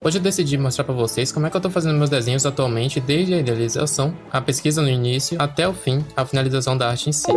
Hoje eu decidi mostrar para vocês como é que eu tô fazendo meus desenhos atualmente, desde a idealização, a pesquisa no início, até o fim, a finalização da arte em si.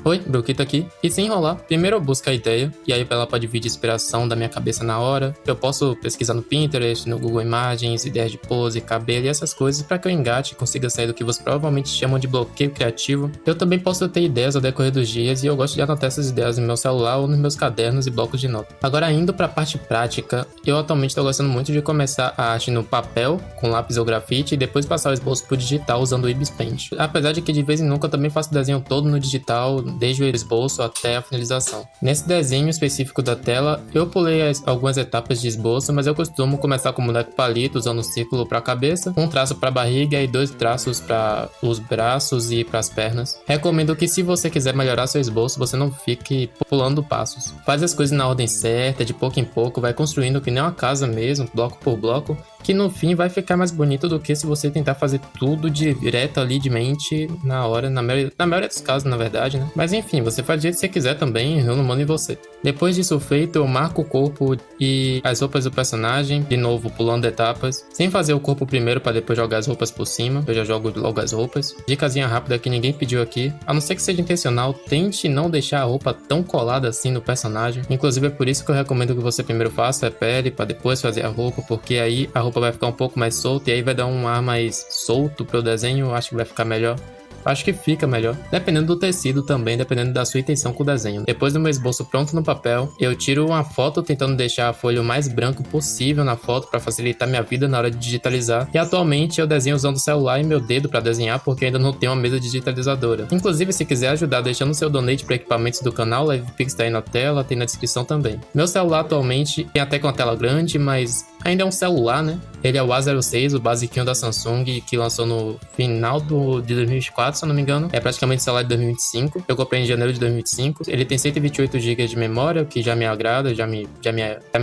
Oi, Bruquito aqui. E sem enrolar, primeiro eu busco a ideia, e aí ela pode vir de inspiração da minha cabeça na hora. Eu posso pesquisar no Pinterest, no Google Imagens, ideias de pose, cabelo e essas coisas para que eu engate e consiga sair do que vocês provavelmente chamam de bloqueio criativo. Eu também posso ter ideias ao decorrer dos dias e eu gosto de anotar essas ideias no meu celular ou nos meus cadernos e blocos de notas. Agora indo para a parte prática, eu atualmente estou gostando muito de começar a arte no papel, com lápis ou grafite, e depois passar o esboço pro digital usando o Ibis Paint. Apesar de que de vez em nunca eu também faço o desenho todo no digital, desde o esboço até a finalização. Nesse desenho específico da tela, eu pulei algumas etapas de esboço, mas eu costumo começar com o boneco palito, usando um círculo para a cabeça, um traço para a barriga e 2 traços para os braços e para as pernas. Recomendo que, se você quiser melhorar seu esboço, você não fique pulando passos. Faz as coisas na ordem certa, de pouco em pouco, vai construindo que nem uma casa mesmo, bloco por bloco, que no fim vai ficar mais bonito do que se você tentar fazer tudo direto ali de mente na hora, na maioria dos casos, na verdade, né? Mas enfim, você faz do jeito que você quiser também, eu não mando em você. Depois disso feito, eu marco o corpo e as roupas do personagem, de novo pulando etapas, sem fazer o corpo primeiro para depois jogar as roupas por cima, eu já jogo logo as roupas. Dicasinha rápida que ninguém pediu aqui, a não ser que seja intencional, tente não deixar a roupa tão colada assim no personagem. Inclusive é por isso que eu recomendo que você primeiro faça a pele para depois fazer a roupa, porque aí a roupa vai ficar um pouco mais solta e aí vai dar um ar mais solto pro desenho, eu acho que vai ficar melhor. Acho que fica melhor, dependendo do tecido também, dependendo da sua intenção com o desenho. Depois do meu esboço pronto no papel, eu tiro uma foto tentando deixar a folha o mais branco possível na foto para facilitar minha vida na hora de digitalizar. E atualmente eu desenho usando o celular e meu dedo para desenhar, porque eu ainda não tenho uma mesa digitalizadora. Inclusive, se quiser ajudar deixando seu donate para equipamentos do canal, o LivePix tá aí na tela, tem na descrição também. Meu celular atualmente tem até com a tela grande, mas ainda é um celular, né? Ele é o A06, o basiquinho da Samsung, que lançou no final de 2024, se eu não me engano. É praticamente o celular de 2025. Eu comprei em janeiro de 2025. Ele tem 128 GB de memória, o que já me agrada, já me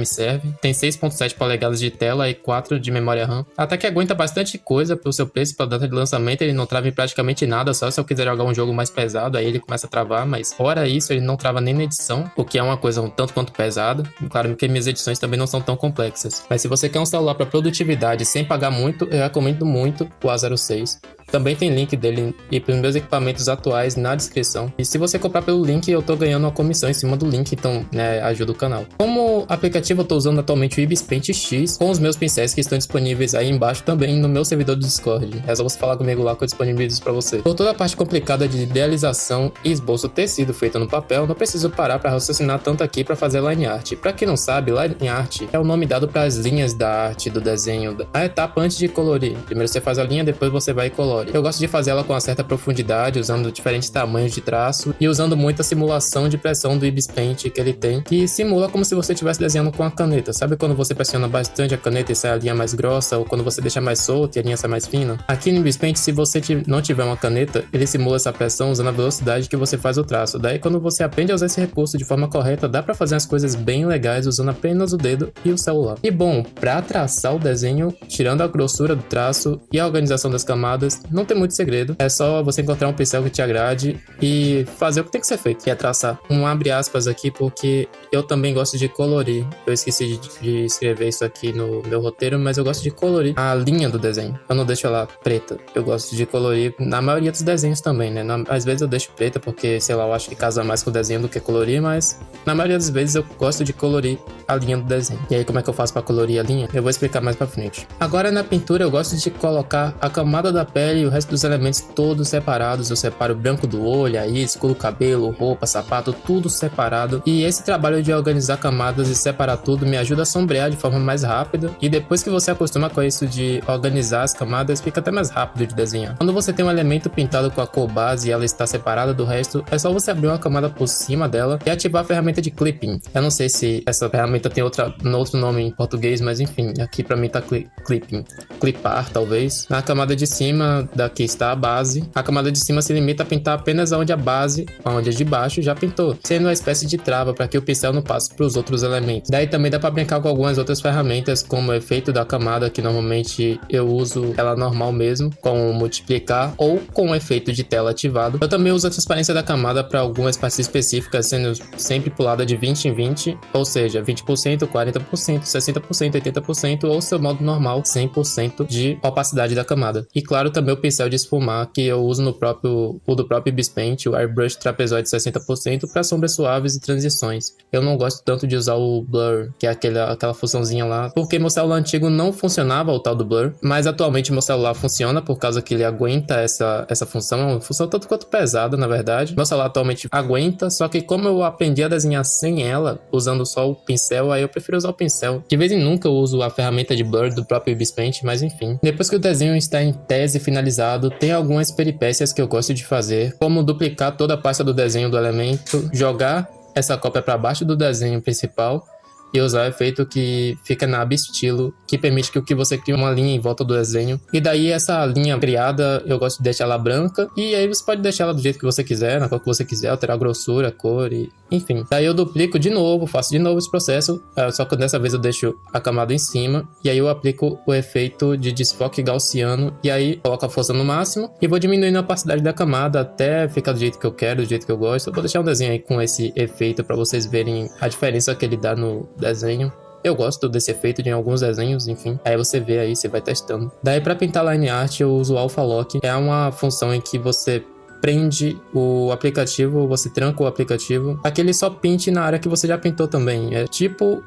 serve. Tem 6.7 polegadas de tela e 4 de memória RAM. Até que aguenta bastante coisa pro seu preço, pra data de lançamento. Ele não trava em praticamente nada, só se eu quiser jogar um jogo mais pesado, aí ele começa a travar. Mas fora isso, ele não trava nem na edição, o que é uma coisa um tanto quanto pesada. Claro que minhas edições também não são tão complexas. Mas se você quer um celular para produtividade sem pagar muito, eu recomendo muito o A06. Também tem link dele e para os meus equipamentos atuais na descrição. E se você comprar pelo link, eu tô ganhando uma comissão em cima do link, então ajuda o canal. Como aplicativo, eu tô usando atualmente o Ibis Paint X com os meus pincéis que estão disponíveis aí embaixo também no meu servidor do Discord. É só você falar comigo lá que eu disponibilizo isso para você. Por toda a parte complicada de idealização e esboço ter sido feito no papel, não preciso parar para raciocinar tanto aqui para fazer line art. Para quem não sabe, line art é o nome dado para as linhas da arte do desenho, a etapa antes de colorir. Primeiro você faz a linha, depois você vai e colore. Eu gosto de fazer ela com uma certa profundidade, usando diferentes tamanhos de traço e usando muita simulação de pressão do Ibis Paint que ele tem, que simula como se você estivesse desenhando com a caneta. Sabe quando você pressiona bastante a caneta e sai a linha mais grossa, ou quando você deixa mais solta e a linha sai mais fina? Aqui no Ibis Paint, se você não tiver uma caneta, ele simula essa pressão usando a velocidade que você faz o traço. Daí, quando você aprende a usar esse recurso de forma correta, dá pra fazer as coisas bem legais usando apenas o dedo e o celular. E bom, pra traçar o desenho, tirando a grossura do traço e a organização das camadas, não tem muito segredo, é só você encontrar um pincel que te agrade e fazer o que tem que ser feito, que é traçar. Abre aspas aqui porque eu também gosto de colorir. Eu esqueci de escrever isso aqui no meu roteiro, mas eu gosto de colorir a linha do desenho. Eu não deixo ela preta. Eu gosto de colorir na maioria dos desenhos também, né? Às vezes eu deixo preta porque, sei lá, eu acho que casa mais com o desenho do que colorir, mas na maioria das vezes eu gosto de colorir a linha do desenho. E aí, como é que eu faço pra colorir a linha? Eu vou explicar mais pra frente. Agora, na pintura, eu gosto de colocar a camada da pele e o resto dos elementos todos separados. Eu separo o branco do olho, a isca, o cabelo, roupa, sapato, tudo separado. E esse trabalho de organizar camadas e separar tudo me ajuda a sombrear de forma mais rápida. E depois que você acostuma com isso de organizar as camadas, fica até mais rápido de desenhar. Quando você tem um elemento pintado com a cor base e ela está separada do resto, é só você abrir uma camada por cima dela e ativar a ferramenta de clipping. Eu não sei se essa ferramenta tem outro nome em português, mas enfim, aqui pra mim tá clipping. Clipar, talvez. Na camada de cima cima da que está a base, a camada de cima se limita a pintar apenas onde a base, onde a de baixo já pintou, sendo uma espécie de trava para que o pincel não passe para os outros elementos. Daí também dá para brincar com algumas outras ferramentas, como o efeito da camada, que normalmente eu uso ela normal mesmo, com multiplicar ou com o efeito de tela ativado. Eu também uso a transparência da camada para algumas partes específicas, sendo sempre pulada de 20 em 20, ou seja, 20%, 40%, 60%, 80% ou seu modo normal, 100% de opacidade da camada. E claro, também o pincel de esfumar, que eu uso no do próprio Bispaint, o Airbrush Trapezoide 60% para sombras suaves e transições. Eu não gosto tanto de usar o Blur, que é aquela funçãozinha lá, porque meu celular antigo não funcionava o tal do Blur, mas atualmente meu celular funciona por causa que ele aguenta essa função. É uma função tanto quanto pesada, na verdade. Meu celular atualmente aguenta, só que como eu aprendi a desenhar sem ela, usando só o pincel, aí eu prefiro usar o pincel. De vez em nunca eu uso a ferramenta de Blur do próprio Bispaint, mas enfim. Depois que o desenho está em tese finalizado, tem algumas peripécias que eu gosto de fazer, como duplicar toda a pasta do desenho do elemento, jogar essa cópia para baixo do desenho principal e usar o efeito que fica na aba estilo, que permite que você crie uma linha em volta do desenho. E daí essa linha criada, eu gosto de deixar ela branca, e aí você pode deixar ela do jeito que você quiser, na cor que você quiser, alterar a grossura, a cor, e enfim. Daí eu duplico de novo, faço de novo esse processo, só que dessa vez eu deixo a camada em cima, e aí eu aplico o efeito de desfoque gaussiano, e aí coloco a força no máximo, e vou diminuindo a opacidade da camada até ficar do jeito que eu quero, do jeito que eu gosto. Eu vou deixar um desenho aí com esse efeito para vocês verem a diferença que ele dá no desenho. Eu gosto desse efeito de alguns desenhos, enfim. Aí você vê aí, você vai testando. Daí para pintar line art eu uso o Alpha Lock. É uma função em que você prende o aplicativo, você tranca o aplicativo, para que ele só pinte na área que você já pintou também. É tipo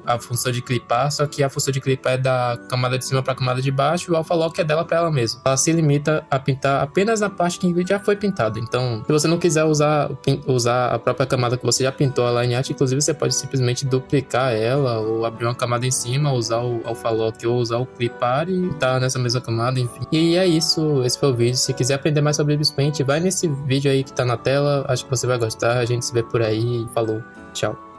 a função de clipar, só que a função de clipar é da camada de cima para a camada de baixo, e o Alpha Lock é dela para ela mesma. Ela se limita a pintar apenas na parte que já foi pintada. Então, se você não quiser usar a própria camada que você já pintou, a line art, inclusive você pode simplesmente duplicar ela, ou abrir uma camada em cima, usar o Alpha Lock ou usar o clipar e tá nessa mesma camada, enfim. E é isso, esse foi o vídeo. Se quiser aprender mais sobre Bispaint, vai nesse vídeo aí que tá na tela, acho que você vai gostar. A gente se vê por aí. Falou, tchau.